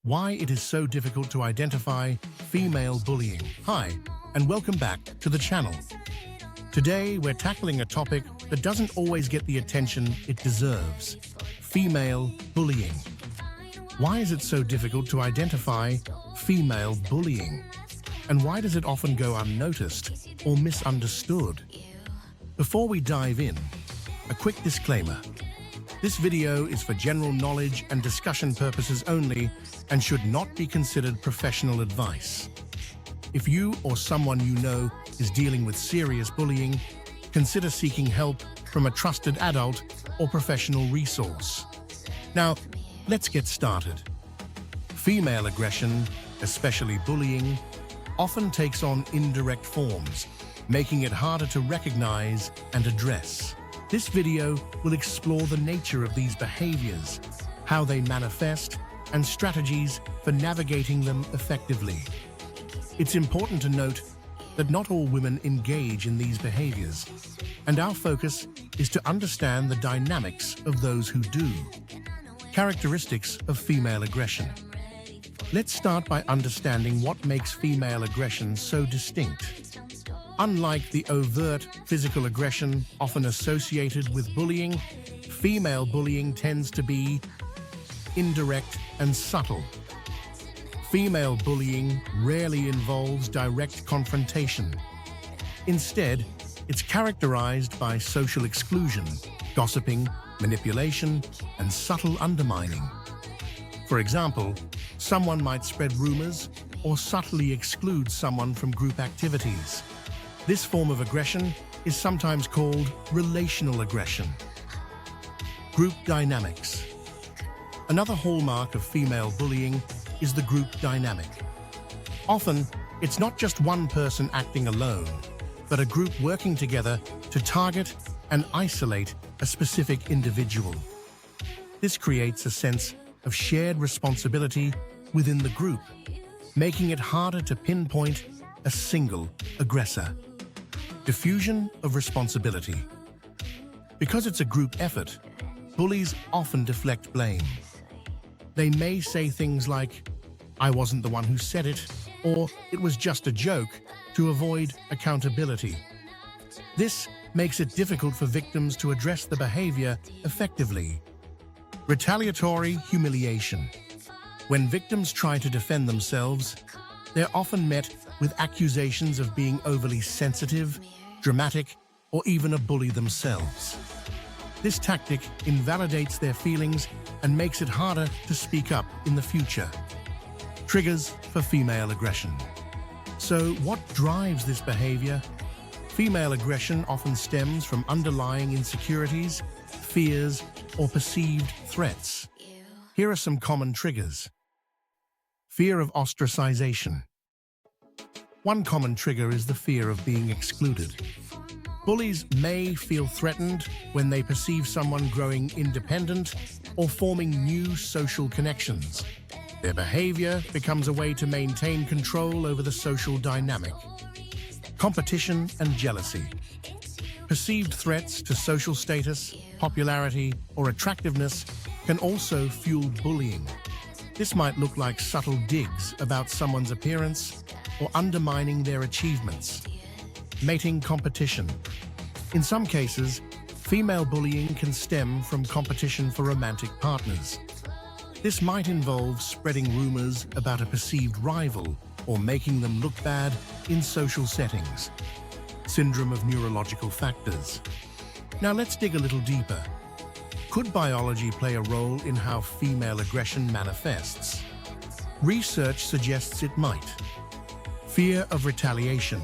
Why it is so difficult to identify female bullying. Hi, and welcome back to the channel. Today, we're tackling a topic that doesn't always get the attention it deserves: female bullying. Why is it so difficult to identify female bullying? And why does it often go unnoticed or misunderstood? Before we dive in, a quick disclaimer. This video is for general knowledge and discussion purposes only and should not be considered professional advice. If you or someone you know is dealing with serious bullying, consider seeking help from a trusted adult or professional resource. Now, let's get started. Female aggression, especially bullying, often takes on indirect forms, making it harder to recognize and address. This video will explore the nature of these behaviors, how they manifest, and strategies for navigating them effectively. It's important to note that not all women engage in these behaviors, and our focus is to understand the dynamics of those who do. Characteristics of female aggression. Let's start by understanding what makes female aggression so distinct. Unlike the overt physical aggression often associated with bullying, female bullying tends to be indirect and subtle. Female bullying rarely involves direct confrontation. Instead, it's characterized by social exclusion, gossiping, manipulation, and subtle undermining. For example, someone might spread rumors or subtly exclude someone from group activities. This form of aggression is sometimes called relational aggression. Group dynamics. Another hallmark of female bullying is the group dynamic. Often, it's not just one person acting alone, but a group working together to target and isolate a specific individual. This creates a sense of shared responsibility within the group, making it harder to pinpoint a single aggressor. Diffusion of responsibility. Because it's a group effort, bullies often deflect blame. They may say things like, "I wasn't the one who said it," or "it was just a joke," to avoid accountability. This makes it difficult for victims to address the behavior effectively. Retaliatory humiliation. When victims try to defend themselves, they're often met with accusations of being overly sensitive, dramatic, or even a bully themselves. This tactic invalidates their feelings and makes it harder to speak up in the future. Triggers for female aggression. So, what drives this behavior? Female aggression often stems from underlying insecurities, fears, or perceived threats. Here are some common triggers. Fear of ostracization. One common trigger is the fear of being excluded. Bullies may feel threatened when they perceive someone growing independent or forming new social connections. Their behavior becomes a way to maintain control over the social dynamic. Competition and jealousy. Perceived threats to social status, popularity, or attractiveness can also fuel bullying. This might look like subtle digs about someone's appearance or undermining their achievements. Mating competition. In some cases, female bullying can stem from competition for romantic partners. This might involve spreading rumors about a perceived rival or making them look bad in social settings. Syndrome of neurological factors. Now let's dig a little deeper. Could biology play a role in how female aggression manifests? Research suggests it might. Fear of retaliation.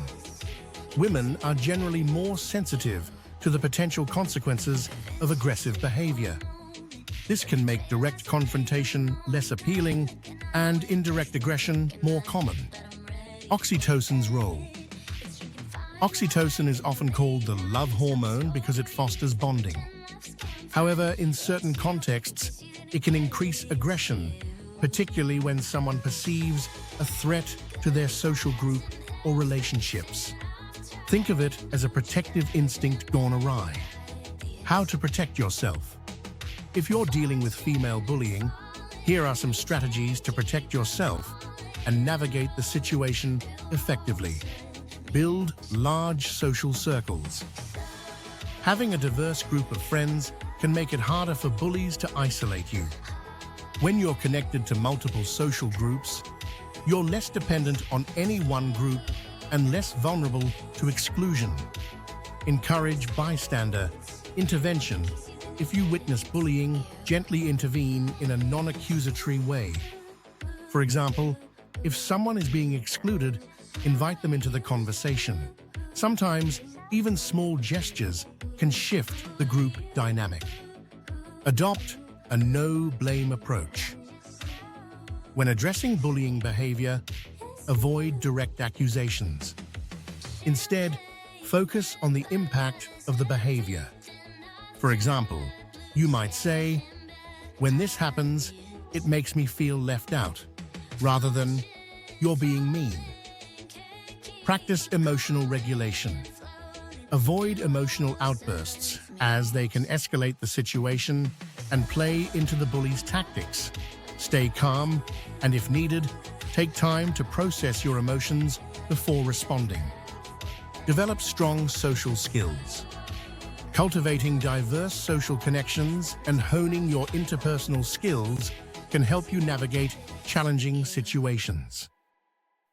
Women are generally more sensitive to the potential consequences of aggressive behavior. This can make direct confrontation less appealing and indirect aggression more common. Oxytocin's role. Oxytocin is often called the love hormone because it fosters bonding. However, in certain contexts, it can increase aggression, particularly when someone perceives a threat to their social group or relationships. Think of it as a protective instinct gone awry. How to protect yourself. If you're dealing with female bullying, Here are some strategies to protect yourself and navigate the situation effectively. Build large social circles. Having a diverse group of friends can make it harder for bullies to isolate you. When you're connected to multiple social groups, you're less dependent on any one group and less vulnerable to exclusion. Encourage bystander intervention. If you witness bullying, gently intervene in a non-accusatory way. For example, if someone is being excluded, invite them into the conversation. Sometimes, even small gestures can shift the group dynamic. Adopt a no-blame approach. When addressing bullying behavior, avoid direct accusations. Instead, focus on the impact of the behavior. For example, you might say, "When this happens, it makes me feel left out," rather than, "You're being mean." Practice emotional regulation. Avoid emotional outbursts, as they can escalate the situation and play into the bully's tactics. Stay calm, and if needed, take time to process your emotions before responding. Develop strong social skills. Cultivating diverse social connections and honing your interpersonal skills can help you navigate challenging situations.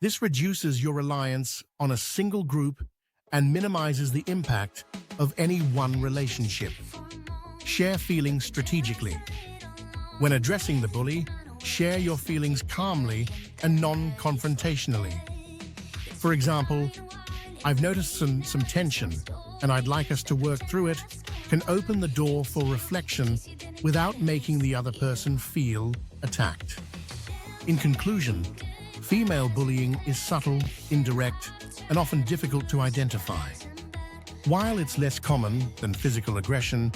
This reduces your reliance on a single group and minimizes the impact of any one relationship. Share feelings strategically. When addressing the bully, share your feelings calmly and non-confrontationally. For example, "I've noticed some tension, and I'd like us to work through it," can open the door for reflection without making the other person feel attacked. In conclusion, female bullying is subtle, indirect, and often difficult to identify. While it's less common than physical aggression,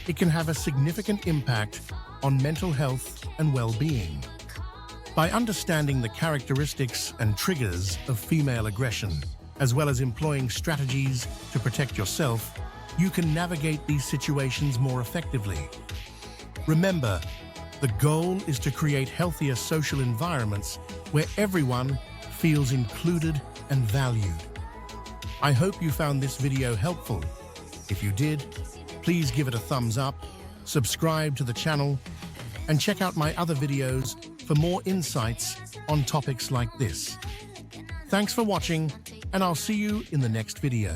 it can have a significant impact on mental health and well-being. By understanding the characteristics and triggers of female aggression, as well as employing strategies to protect yourself, you can navigate these situations more effectively. Remember, the goal is to create healthier social environments where everyone feels included and valued. I hope you found this video helpful. If you did, please give it a thumbs up, subscribe to the channel, and check out my other videos for more insights on topics like this. Thanks for watching, and I'll see you in the next video.